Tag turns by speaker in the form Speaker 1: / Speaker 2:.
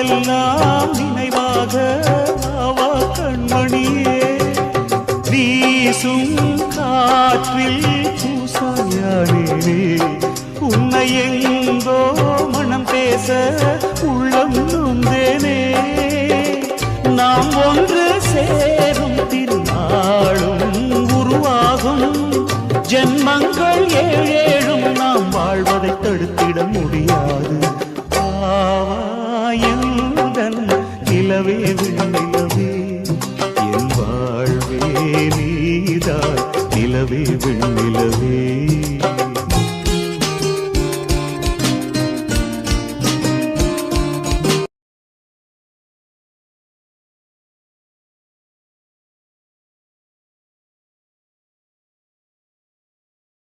Speaker 1: நாளெல்லாம் நினைவாக அவா கண்மணியே வீசும் காற்றில் பூசாயானே உன்னை எங்கோ மனம் பேச உள்ளம் நொந்தேனே நாம் ஒன்று சேரும் திருநாளும் உருவாகும் ஜென்மங்கள் ஏழேழும் நாம் வாழ்வதை தடுத்திட முடியாது ஆவாயுடன் நிலவே விண்ணிலவே என் வாழ்வே நீதான் நிலவே விண்ணிலவே